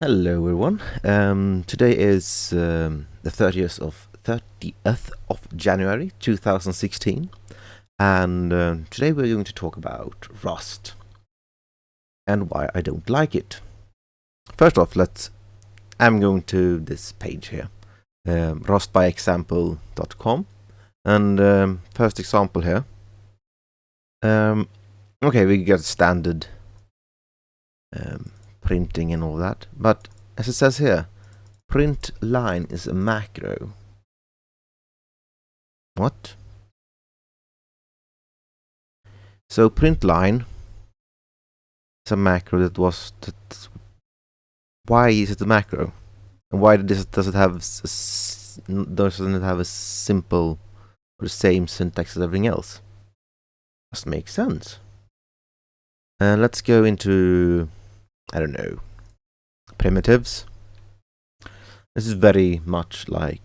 Hello everyone. Today is the 30th of January 2016, and today we're going to talk about Rust and why I don't like it. First off, I'm going to this page here, rustbyexample.com, and first example here. Okay, we got standard printing and all that, but as it says here, print line is a macro. What? So print line is a macro why is it a macro? And why doesn't it have a simple or the same syntax as everything else? Doesn't make sense. Let's go into, I don't know, primitives. This is very much like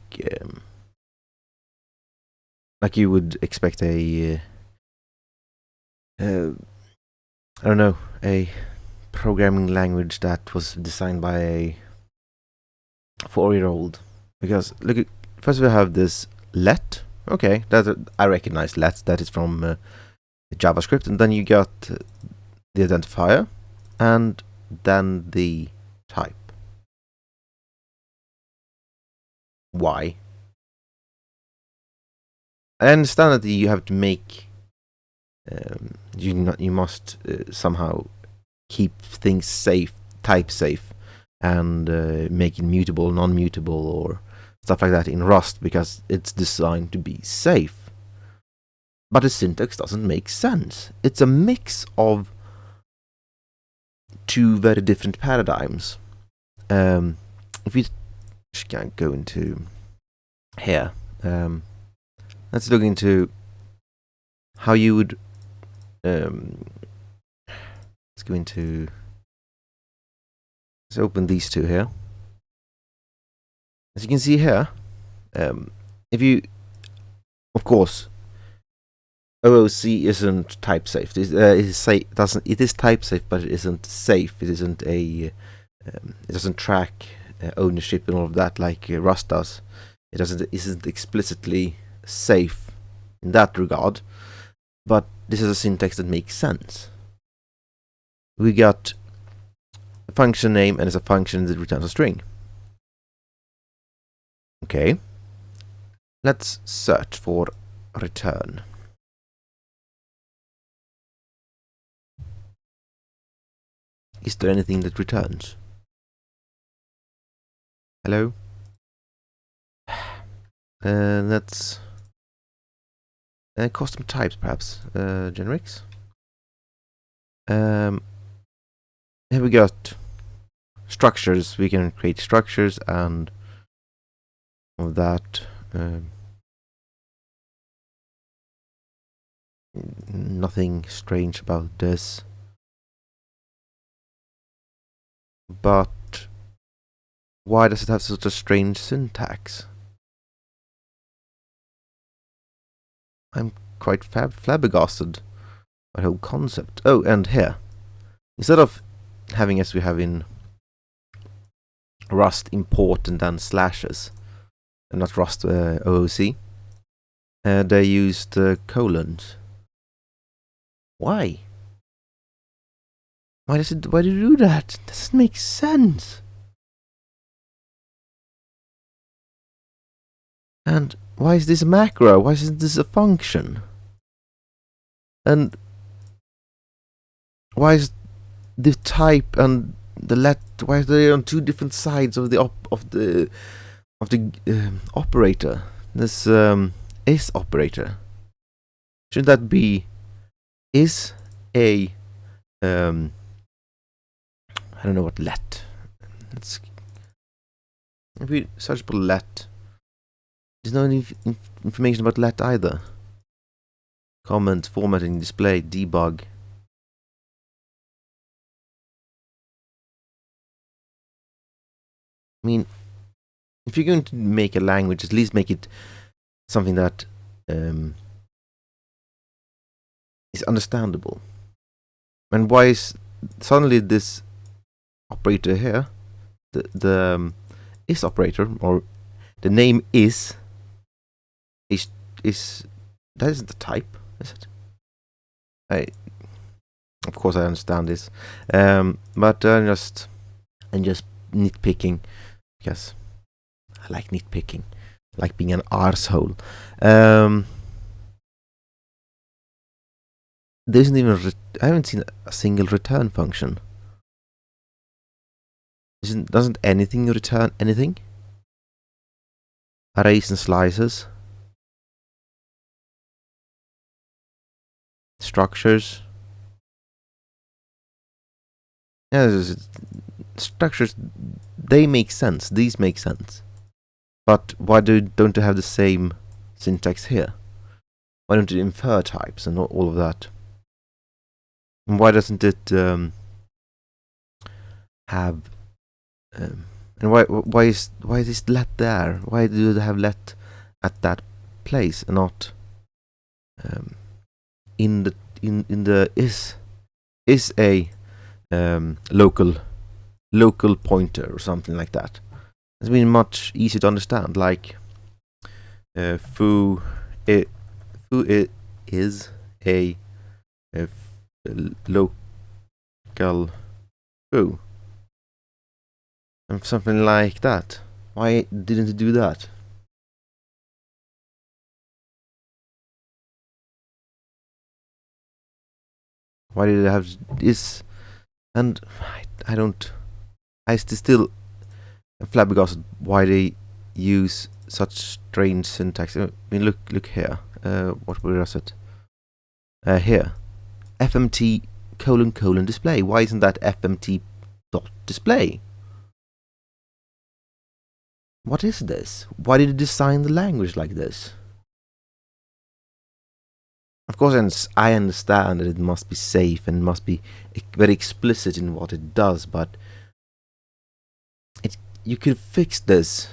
you would expect a I don't know, a programming language that was designed by a 4-year-old. Because look, first we have this let. Okay, I recognize let. That is from JavaScript, and then you got the identifier, and then the type. Why? I understand that you have to make you must somehow keep things safe, type safe, and make it mutable, non-mutable, or stuff like that in Rust because it's designed to be safe. But the syntax doesn't make sense. It's a mix of two very different paradigms. If we can go into here, let's look into how you would. Let's go into. Let's open these two here. As you can see here, if you, of course, OOC isn't type safe. It is type safe, but it isn't safe. It isn't it doesn't track ownership and all of that like Rust does. It isn't explicitly safe in that regard. But this is a syntax that makes sense. We got a function name, and it's a function that returns a string. Okay. Let's search for return. Is there anything that returns? Hello? Let's custom types, perhaps. Generics. Here we got structures. We can create structures and all that. Nothing strange about this. But why does it have such a strange syntax? I'm quite flabbergasted by the whole concept. Oh, and here, instead of having as we have in Rust import and then slashes, and not Rust OOC, they used colons. Why? Why do you do that? It doesn't make sense. And why is this a macro? Why isn't this a function? And why is the type and the let? Why are they on two different sides of the operator? This is operator. Shouldn't that be is a I don't know what let. Let's if we search for let. There's no information about let either. Comment, formatting, display, debug. I mean, if you're going to make a language, at least make it something that is understandable. And why is suddenly this operator here the is operator, or the name is that isn't the type, is it? Of course I understand this, but I'm just nitpicking, because I like nitpicking, like being an arsehole. There isn't even I haven't seen a single return function. Doesn't anything return anything? Arrays and slices, structures. Yeah, structures, they make sense. These make sense. But why don't you have the same syntax here? Why don't you infer types and all of that? And why doesn't it have? And why is this let there? Why do they have let at that place and not in the is a local pointer or something like that? It's been much easier to understand. Like foo is a local foo. And something like that. Why didn't it do that? Why did it have this? And I still flabbergasted why they use such strange syntax. I mean, look here. What was it? Here, FMT : display. Why isn't that FMT dot display? What is this? Why did it design the language like this? Of course, I understand that it must be safe and must be very explicit in what it does, but you could fix this.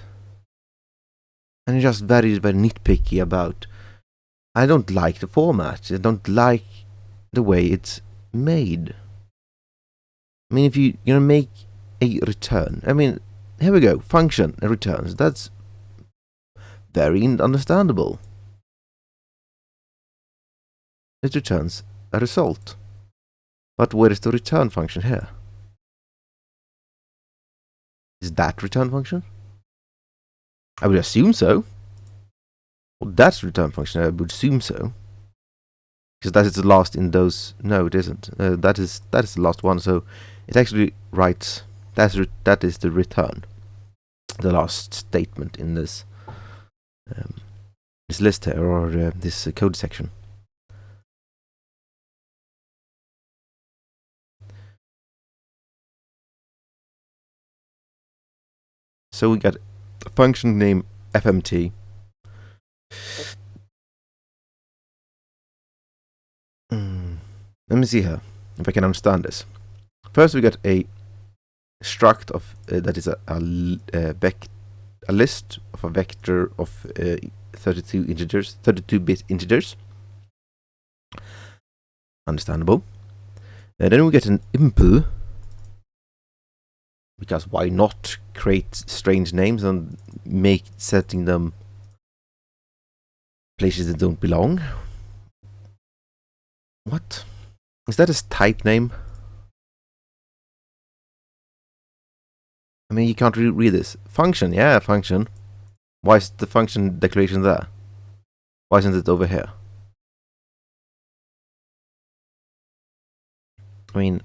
And you're just very, very nitpicky about. I don't like the format. I don't like the way it's made. I mean, if you're gonna make a return, I mean, here we go, function and returns. That's very understandable. It returns a result. But where is the return function here? Is that return function? I would assume so. Well, that's return function. I would assume so. Because that is the last in those. No, it isn't. That is the last one. So it actually writes. That is the return. The last statement in this list here, or this code section. So we got a function named FMT. Let me see here if I can understand this. First, we got a struct of that is a list of a vector of 32-bit integers. Understandable. Then we get an impl, because why not create strange names and setting them places that don't belong? What? Is that a type name? I mean, you can't read this. Function, yeah, function. Why is the function declaration there? Why isn't it over here? I mean,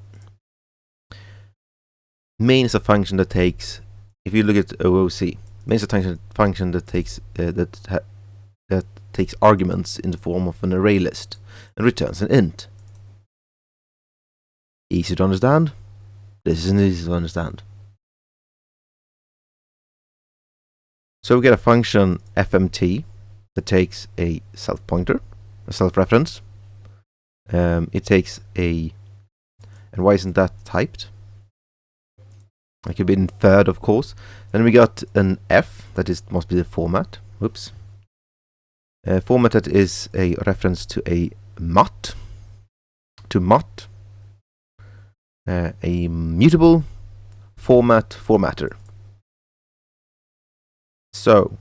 main is a function that takes. If you look at OOC, main is a function that takes that takes arguments in the form of an array list and returns an int. Easy to understand. This isn't easy to understand. So we get a function FMT that takes a self pointer, a self reference. It takes and why isn't that typed? It could be inferred, of course. Then we got an F, must be the format. Whoops. Format that is a reference to a mut. A mutable formatter. So,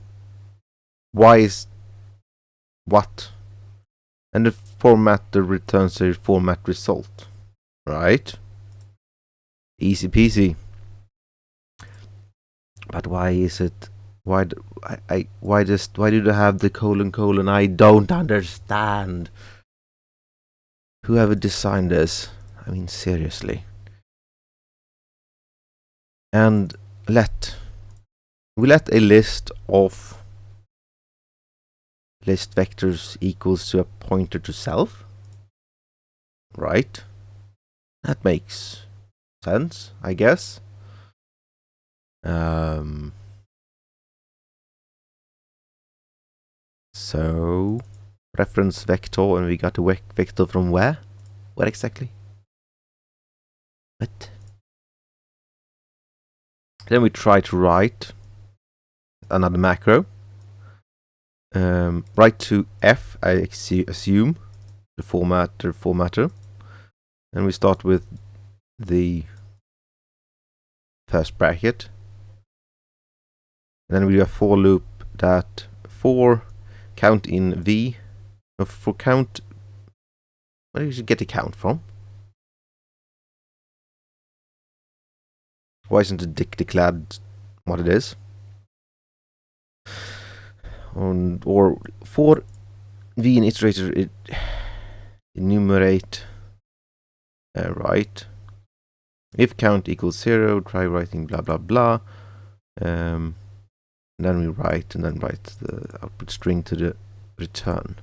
why is what? And the formatter returns a format result. Right? Easy peasy. But why is it? Why do they have the colon? I don't understand. Whoever designed this? I mean, seriously. And we let a list of list vectors equals to a pointer to self, right? That makes sense, I guess. So reference vector, and we got a vector from where? What exactly? What? Then we try to write another macro. Write to f, I assume, the formatter. And we start with the first bracket. And then we do a for loop that for count in v, for count, where did you get the count from? Why isn't it declared what it is? Or for v in iterator, it enumerate, right? If count equals 0, try writing blah blah blah. And then we write the output string to the return.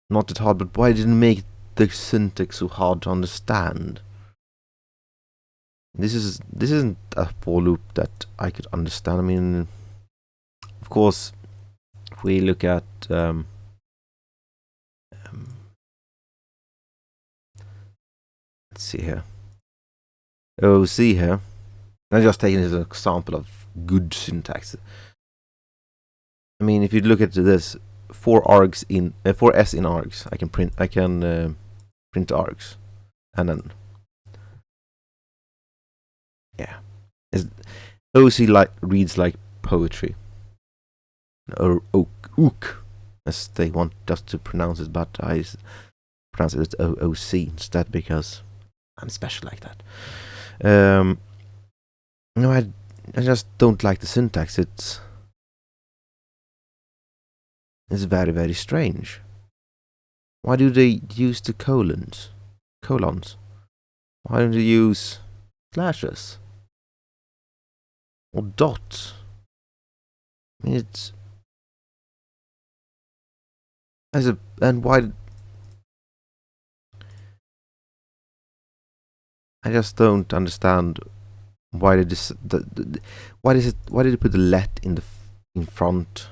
Not that hard, but why didn't it make the syntax so hard to understand? This isn't a for loop that I could understand. I mean, of course, if we look at let's see here, OC here. I'm just taking it as an example of good syntax. I mean, if you look at this, for s in args, I can print args, and then yeah, OC reads like poetry, or ook, as they want us to pronounce it, but I pronounce it as OOC instead because I'm special like that. No, I just don't like the syntax. It's very, very strange. Why do they use the colons? Why don't they use slashes? Or dots? I mean, and why? I just don't understand why did this. Why did they put the let in front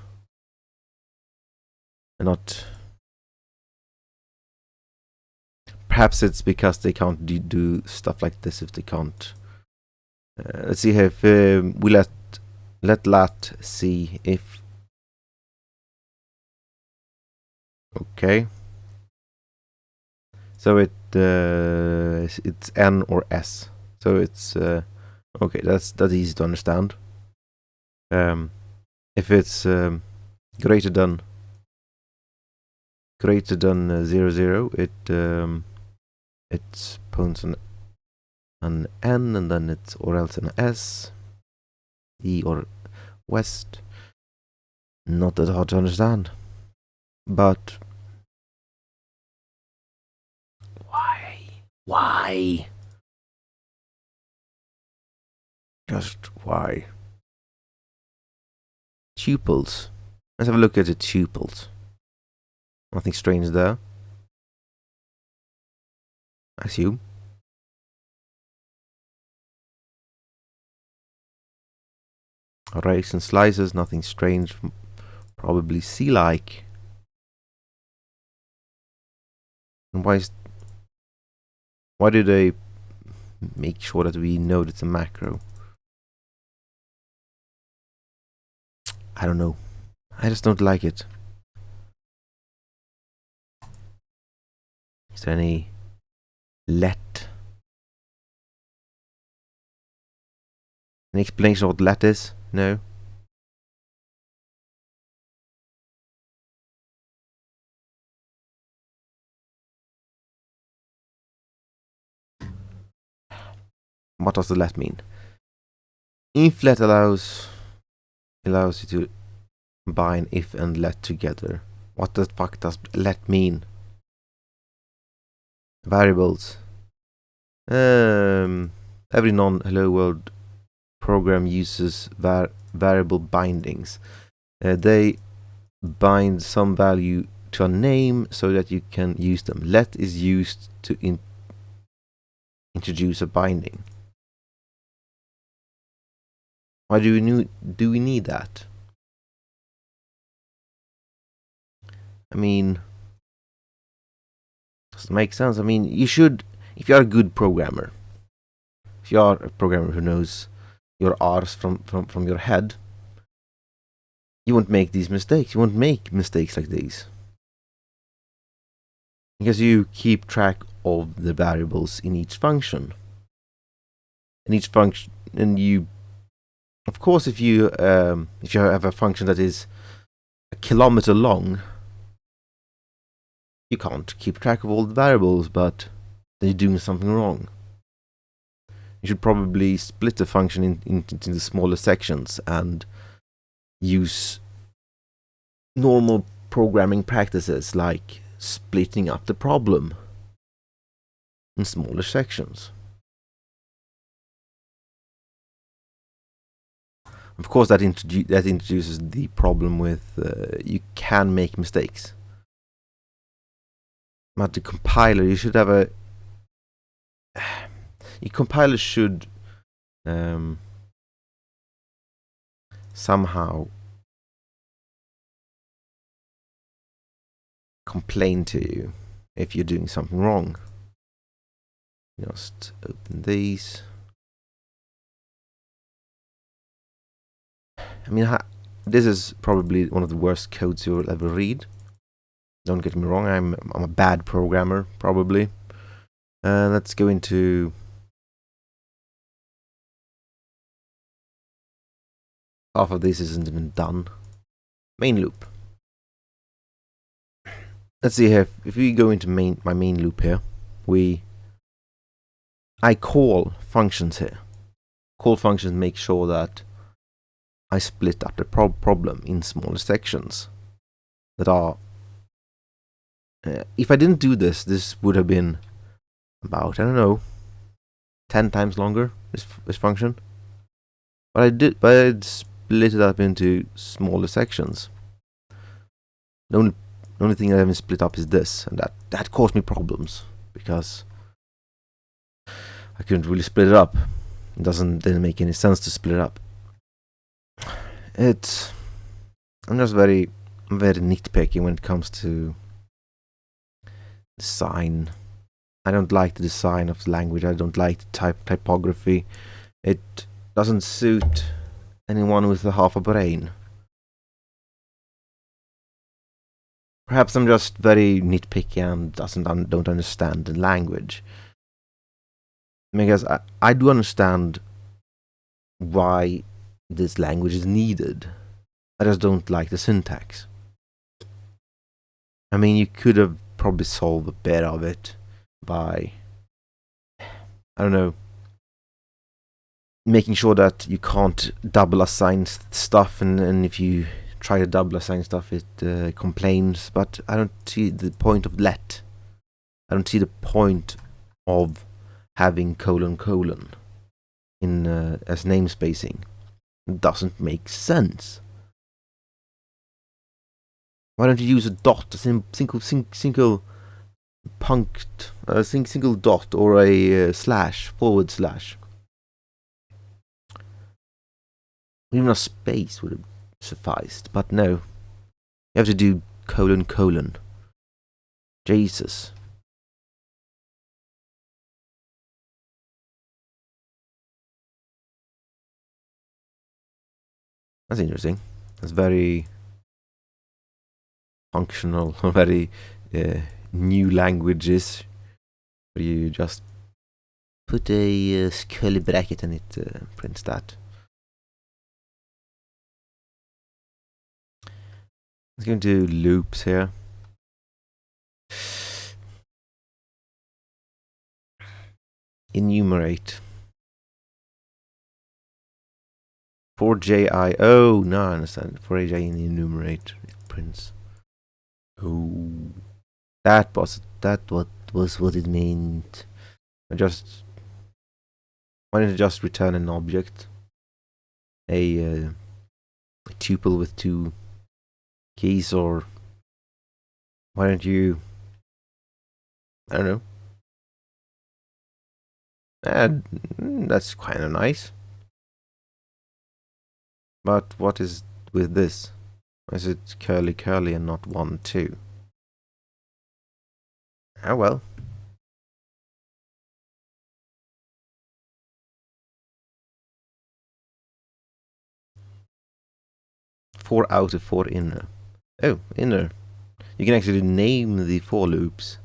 and not? Perhaps it's because they can't do stuff like this if they can't. Let's see here. If we let lat see if. Okay. So it's N or S. So it's okay. That's easy to understand. If it's greater than 0, it points an N, and then it's or else an S, E or west. Not that hard to understand, but why? Just why? Tuples. Let's have a look at the tuples. Nothing strange there, I assume. Arrays and slices, nothing strange. Probably C-like. And why do they make sure that we know it's a macro? I don't know. I just don't like it. Is there any let? An explanation of what let is? No. what does the let mean? If let allows you to combine if and let together. What the fuck does let mean? Variables. Every non-hello world program uses variable bindings. They bind some value to a name so that you can use them. Let is used to introduce a binding. Why do we need that? I mean, doesn't make sense. I mean, you should, if you are a good programmer, if you are a programmer who knows your R's from your head, you won't make these mistakes. You won't make mistakes like these. Because you keep track of the variables in each function. And you, of course, if you have a function that is a kilometer long, you can't keep track of all the variables, but then you're doing something wrong. You should probably split the function into smaller sections and use normal programming practices like splitting up the problem in smaller sections. Of course, that introduces the problem with you can make mistakes. But the compiler, you should have a... Your compiler should somehow complain to you if you're doing something wrong. Just open these. I mean, this is probably one of the worst codes you'll ever read. Don't get me wrong, I'm a bad programmer, probably. Let's go into... Half of this isn't even done. Main loop. Let's see here, if we go into my main loop here, I call functions here. Call functions make sure that I split up the problem in smaller sections that are... if I didn't do this, this would have been about, I don't know, 10 times longer, this function. But I split it up into smaller sections. The only thing I haven't split up is this, and that caused me problems, because I couldn't really split it up. It didn't make any sense to split it up. I'm just very nitpicky when it comes to design. I don't like the design of the language. I don't like the typography. It doesn't suit anyone with a half a brain. Perhaps I'm just very nitpicky and don't understand the language. Because I do understand why this language is needed. I just don't like the syntax. I mean, you could have probably solved a bit of it by, I don't know, making sure that you can't double assign stuff, and if you try to double assign stuff, it complains. But I don't see the point of let. I don't see the point of having colon in as namespacing. It doesn't make sense. Why don't you use a dot, a single dot, or a slash, forward slash? Even a space would have sufficed, but no. You have to do colon. Jesus. That's interesting. That's very functional, very new languages, where you just put a curly bracket and it prints that. Let's go into loops here. Enumerate. For JI. Oh, no, I understand. For AJ in enumerate it prints. Oh, that was what it meant. Why didn't it just return an object? A tuple with 2 keys, or why don't you? I don't know. That's kind of nice. But what is with this? Is it curly curly and not 1 2? Oh well. 4 outer, 4 inner. Oh, inner. You can actually name the 4 loops.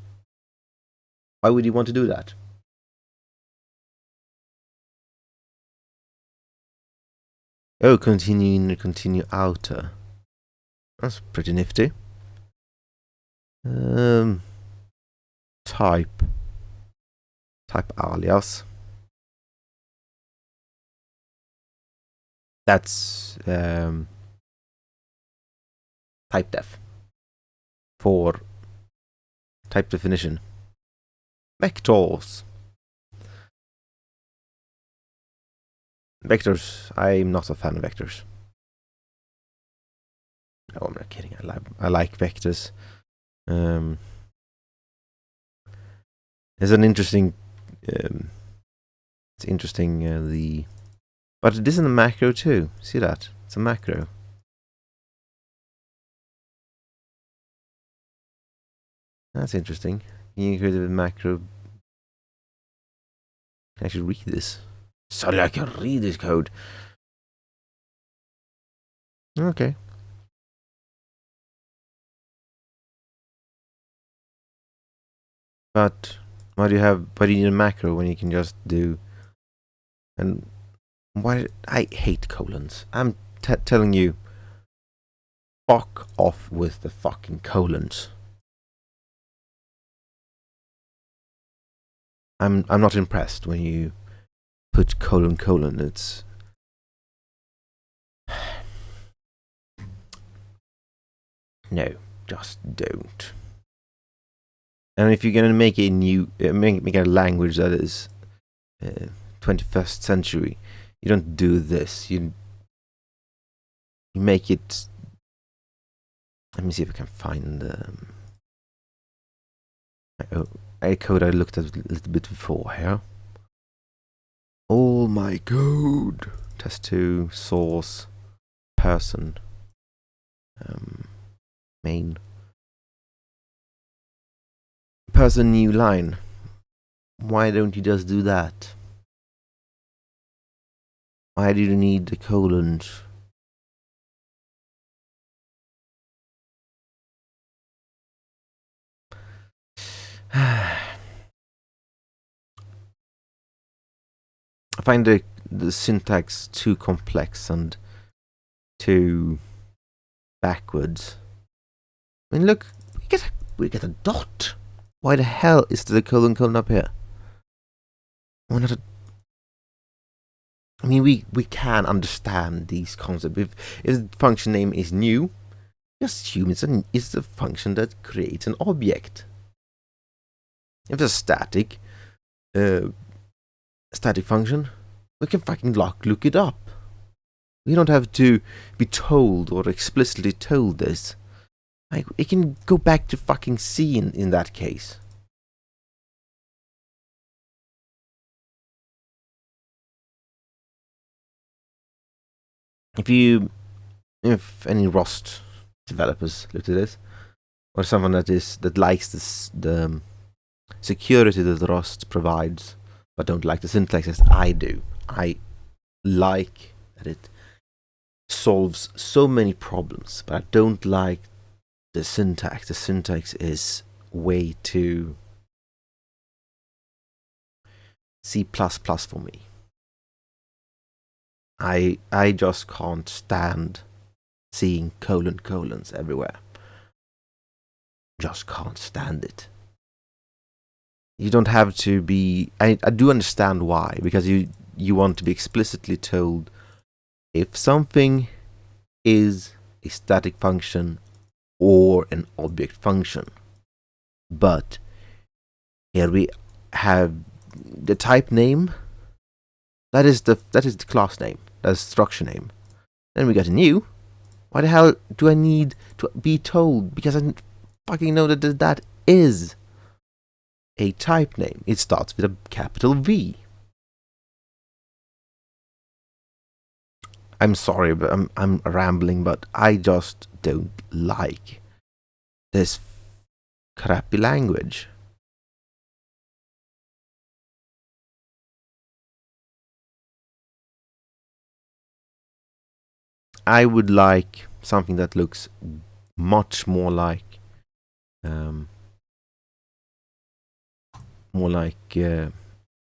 Why would you want to do that? Oh, continue inner, continue outer. That's pretty nifty. Type alias. That's type def for type definition. Vectors. Vectors. I'm not a fan of vectors. No, I'm not kidding. I like vectors. It's an interesting. It's interesting. But it isn't a macro too. See that? It's a macro. That's interesting. You can create a macro. I should read this. Sorry, I can read this code. Okay. But why do you need a macro when you can just do? And why? I hate colons. I'm telling you. Fuck off with the fucking colons. I'm not impressed when you put colon. It's no, just don't. And if you're gonna make a new make a language that is 21st century, you don't do this. You make it. Let me see if I can find a code I looked at a little bit before here. All my code. Test 2 source person main person new line. Why don't you just do that? Why do you need the colons? I find the syntax too complex and too backwards. I mean, look, we get a dot. Why the hell is the colon up here? Why not? I mean, we can understand these concepts. If the function name is new, just assume it's a function that creates an object. If it's a static function, we can fucking look it up. We don't have to be told or explicitly told this. Like, it can go back to fucking C in that case. If any Rust developers look at this, or someone that likes the security that Rust provides, but don't like the syntax as I do. I like that it solves so many problems, but I don't like the syntax. The syntax is way too C++ for me. I just can't stand seeing colons everywhere. Just can't stand it. You don't have to be. I do understand why, because you want to be explicitly told If something is a static function or an object function, but here we have the type name, that is the class name, that's structure name. Then we got a new. Why the hell do I need to be told? Because I fucking know that that is a type name. It starts with a capital V. I'm sorry, but I'm rambling, but I just don't like this crappy language. I would like something that looks much more like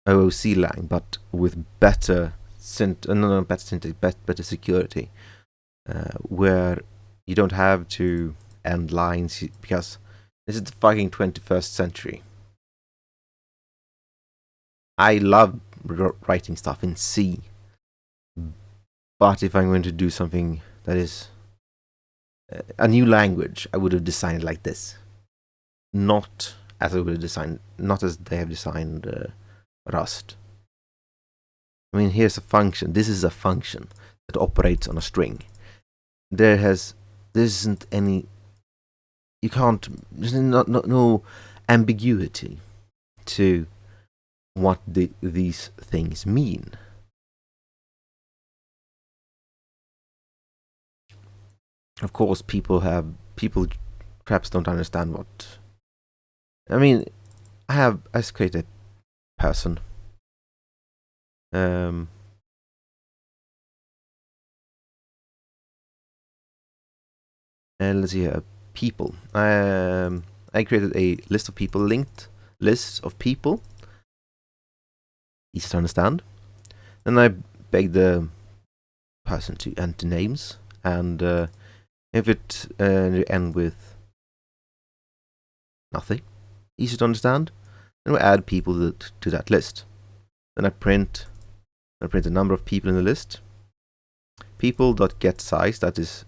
OOC lang, but with better better security, where you don't have to end lines because this is the fucking 21st century. I love writing stuff in C, but if I'm going to do something that is a new language, I would have designed it like this, not as I would have designed, not as they have designed Rust. I mean, here's a function. This is a function that operates on a string. There isn't any. You can't. There's no ambiguity to what these things mean. Of course, people perhaps don't understand what. I mean, I created a person. And let's see here, people. I created a list of people, linked list of people. Easy to understand. Then I begged the person to enter names, and if it end with nothing, easy to understand, then we add people to that list. Then I print the number of people in the list. People.getSize, that is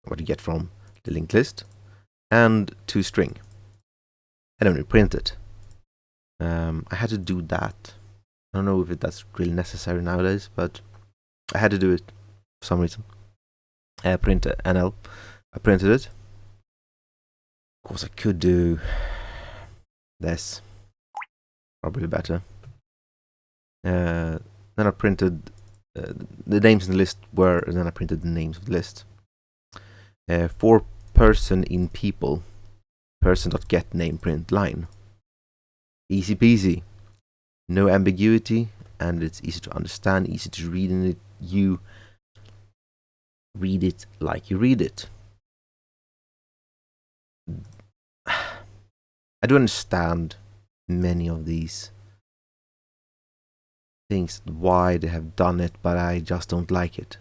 what you get from the linked list, and toString. And then we print it. I had to do that. I don't know if that's really necessary nowadays, but I had to do it for some reason. Print NL. I printed it. Of course, I could do this. Probably better. Then I printed the names in the list were, and then I printed the names of the list. For person in people, person.get name print line. Easy peasy. No ambiguity, and it's easy to understand, easy to read, and you read it like you read it. I do understand many of these things, why they have done it, but I just don't like it.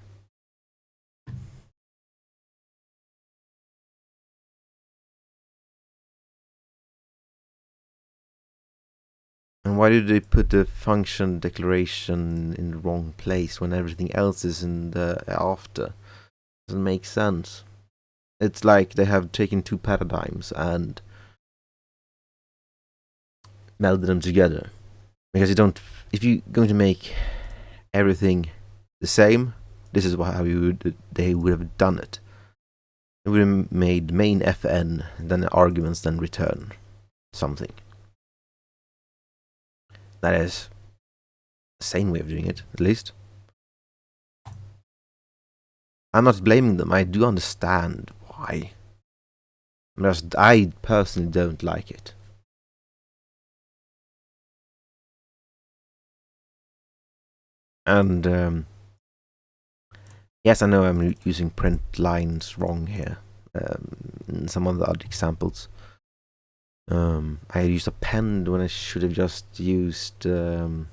And why did they put the function declaration in the wrong place when everything else is in the after? Doesn't make sense. It's like they have taken two paradigms and melded them together. Because you don't, if you're going to make everything the same, this is how they would have done it. They would have made main fn, then the arguments, then return something. That is a sane way of doing it, at least. I'm not blaming them. I do understand why. I personally don't like it. And yes, I know I'm using print lines wrong here. In some of the other examples, I used a pen when I should have just used. Let's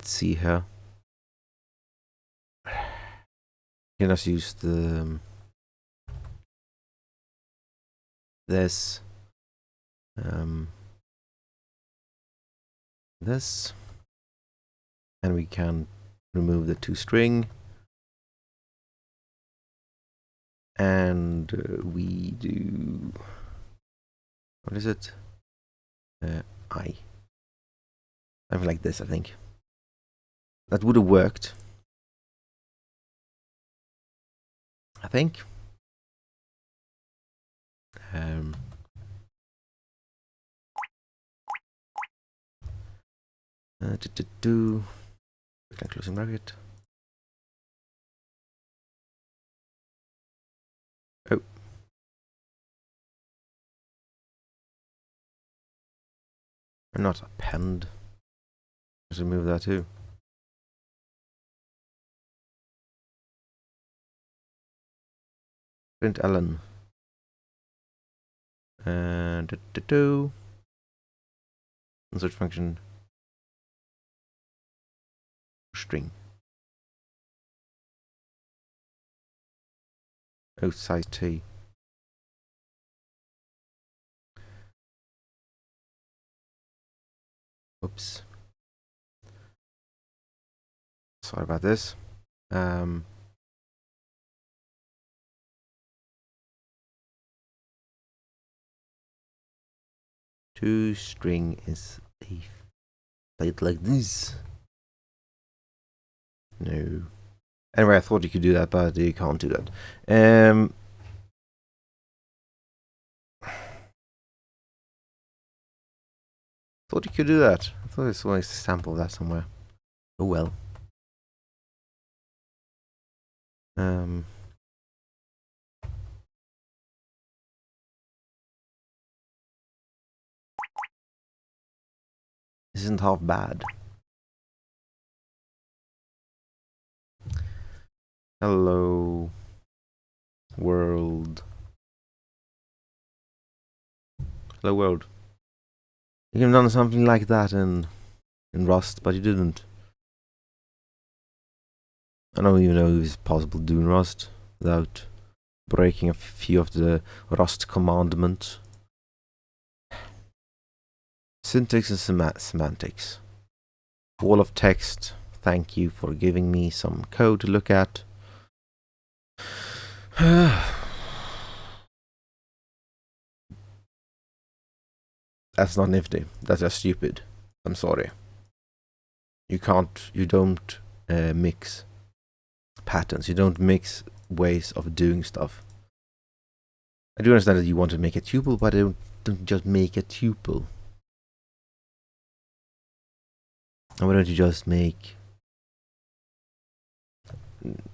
see here. I can just use the this, this, and we can remove the toString, and we do, what is it? I. Something like this, I think. That would have worked. I think. Closing bracket. Oh. Not append. Let's remove that too. Print ln. Search function. String. Oh, size T. Oops. Sorry about this. toString is played like this. No. Anyway, I thought you could do that, but you can't do that. Thought you could do that. I thought I saw a sample of that somewhere. Oh well. This isn't half bad. Hello, world. Hello, world. You could have done something like that in Rust, but you didn't. I don't even know if it's possible to do in Rust without breaking a few of the Rust commandments. Syntax and semantics. Wall of text. Thank you for giving me some code to look at. That's not nifty. That's just stupid. I'm sorry. You don't mix patterns. You don't mix ways of doing stuff. I do understand that you want to make a tuple, but don't just make a tuple. And why don't you just make...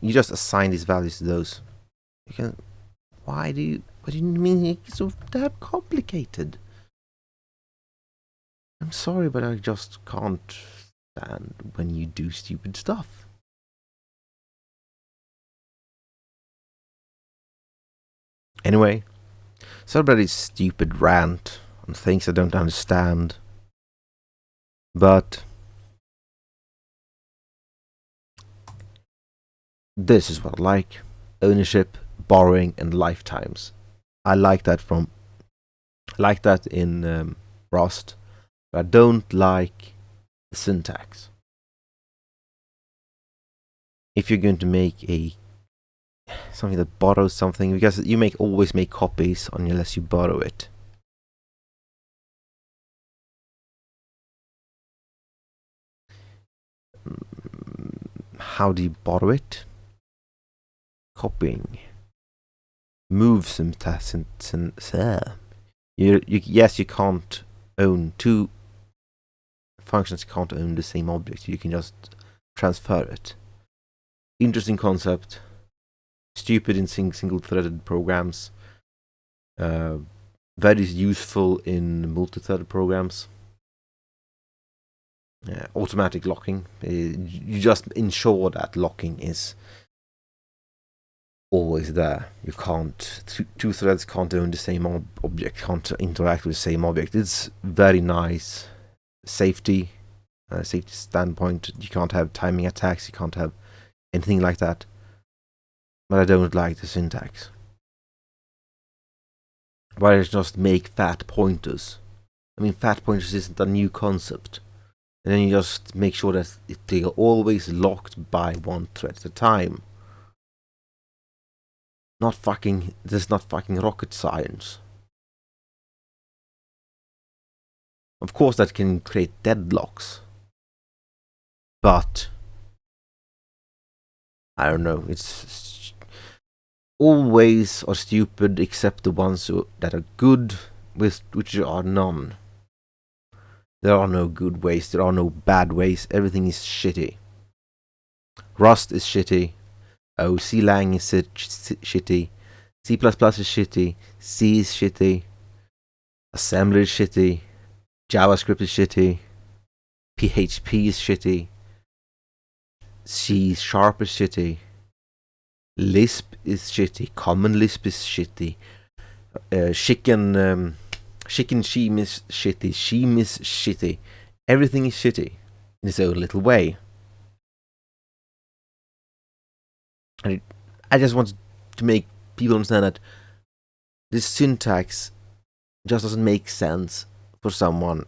You just assign these values to those. You can... What do you mean it's so damn complicated? I'm sorry, but I just can't stand when you do stupid stuff. Anyway, sorry about this stupid rant on things I don't understand. But this is what I like. Ownership, borrowing, and lifetimes. I like that in Rust. But I don't like the syntax. If you're going to make something that borrows something, because you always make copies unless you borrow it. How do you borrow it? Copying. Move syntax. Yes, you can't own two functions. Can't own the same object. You can just transfer it. Interesting concept. Stupid in single-threaded programs. Very useful in multi-threaded programs. Automatic locking. You just ensure that locking is always there. You can't. Two threads can't own the same object. Can't interact with the same object. It's very nice. Safety standpoint. You can't have timing attacks. You can't have anything like that. But I don't like the syntax. Why don't you just make fat pointers? I mean, fat pointers isn't a new concept. and then you just make sure that they are always locked by one thread at a time. This is not fucking rocket science. Of course, that can create deadlocks, but I don't know. It's all ways are stupid except the ones that are good, which are none. There are no good ways. There are no bad ways. Everything is shitty. Rust is shitty. Lang is shitty. C++ is shitty. C is shitty. Assembler is shitty. JavaScript is shitty. PHP is shitty. C# is shitty. Lisp is shitty. Common Lisp is shitty. Chicken Sheem is shitty. Sheem is shitty. Everything is shitty in its own little way. And I just want to make people understand that this syntax just doesn't make sense for someone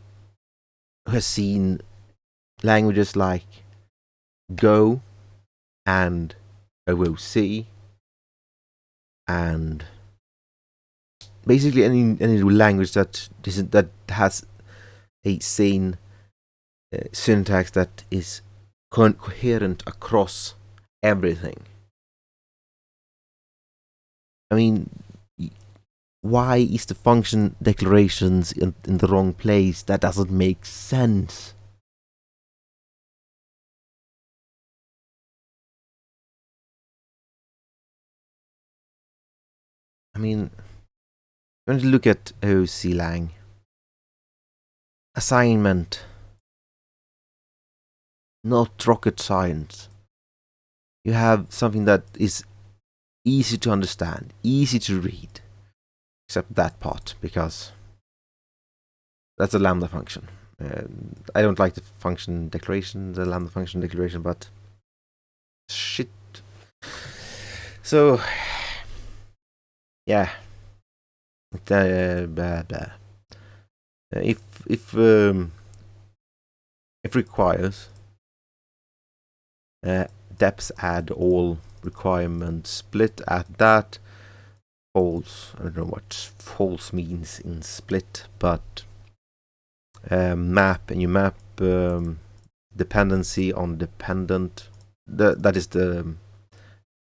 who has seen languages like Go and OOC and basically any language that has a sane syntax that is coherent across everything. I mean, why is the function declarations in the wrong place? That doesn't make sense. I mean, when you look at OOC lang, assignment, not rocket science. You have something that is easy to understand, easy to read, except that part, because that's a lambda function. I don't like the function declaration, the lambda function declaration, but shit. So, yeah. If requires, depth add all requirement split at that false. I don't know what false means in split, but map, and you map dependency on dependent.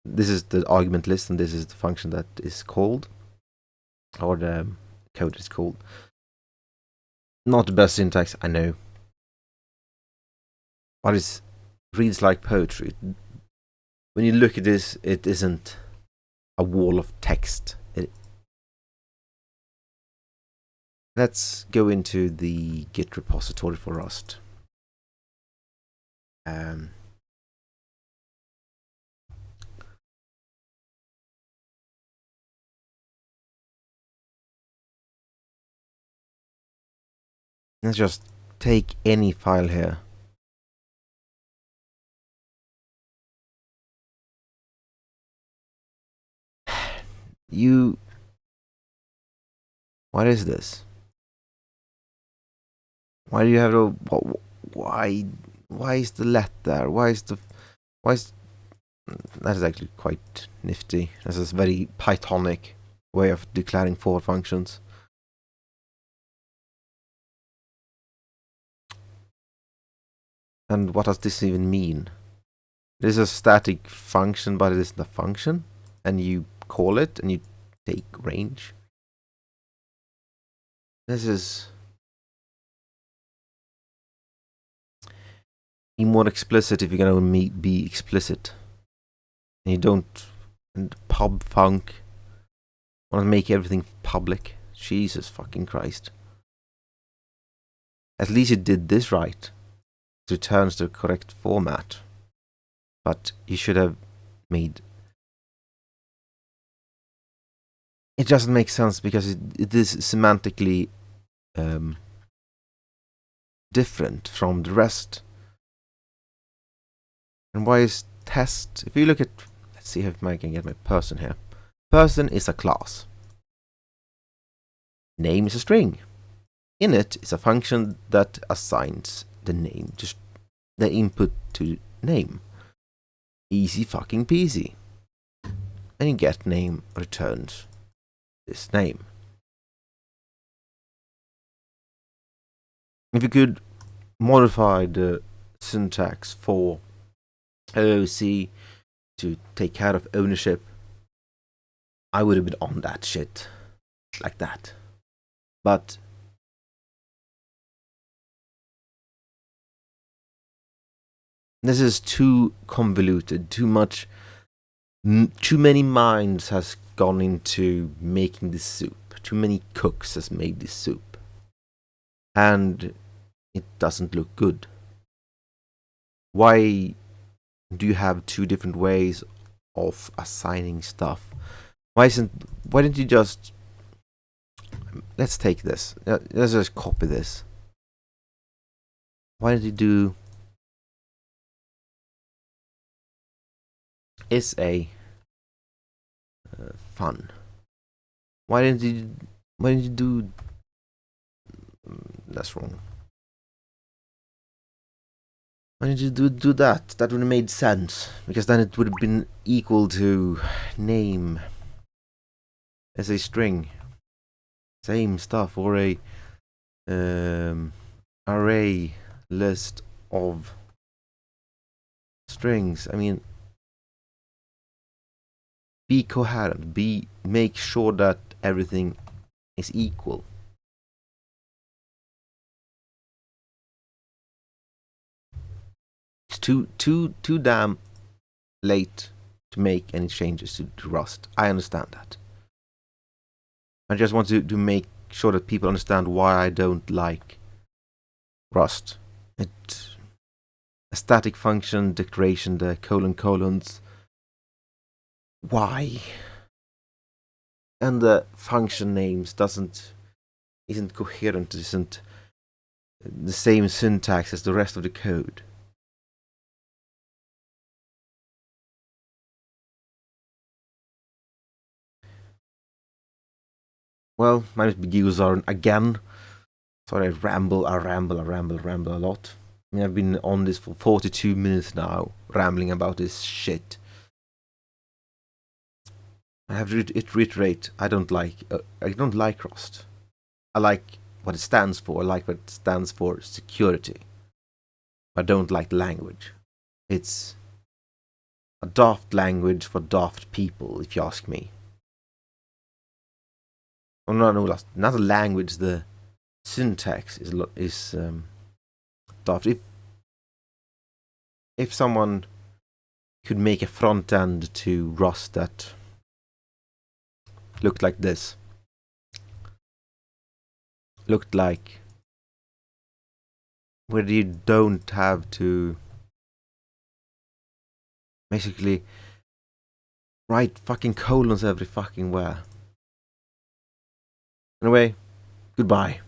This is the argument list, and this is the function that is called, or the code is called. Not the best syntax, I know, but it reads like poetry. When you look at this, it isn't a wall of text. Let's go into the Git repository for Rust. Let's just take any file here. What is this? Why do you have to? Why is the let there? That is actually quite nifty. That's a very Pythonic way of declaring for functions. And what does this even mean? It is a static function, but it isn't a function, and you call it and you take range. This is be more explicit if you're gonna be explicit. And you don't, and pub func want to make everything public. Jesus fucking Christ. At least it did this right. It returns the correct format. But you should have made... It doesn't make sense because it is semantically different from the rest. And why is test? If you look at... Let's see if I can get my person here. Person is a class. Name is a string. In it is a function that assigns the name, just the input to name. Easy fucking peasy. And you get name returns this name. If you could modify the syntax for OOC to take care of ownership, I would have been on that shit like that. But this is too convoluted, too many minds has gone into making this soup. Too many cooks has made this soup. And it doesn't look good. Why do you have two different ways of assigning stuff? Why didn't you just... Let's take this. Let's just copy this. Why did you do... Is a fun. Why didn't you do... That's wrong. Why did you do that? That would have made sense. Because then it would have been equal to name as a string. Same stuff. Or a array list of strings. I mean, be coherent. Make sure that everything is equal. It's too damn late to make any changes to Rust. I understand that. I just want to make sure that people understand why I don't like Rust. A static function declaration, the colons. Why? And the function names isn't coherent, isn't the same syntax as the rest of the code. Well, my name is Biguzar again. Sorry, I ramble a lot. I mean, I've been on this for 42 minutes now, rambling about this shit. I have to reiterate, I don't like Rust. I like what it stands for. I like what it stands for, security. I don't like the language. It's a daft language for daft people, if you ask me. Oh, no, not the language. The syntax is daft. If someone could make a front end to Rust that looked like this, looked like where you don't have to basically write fucking colons every fucking where. Anyway, goodbye.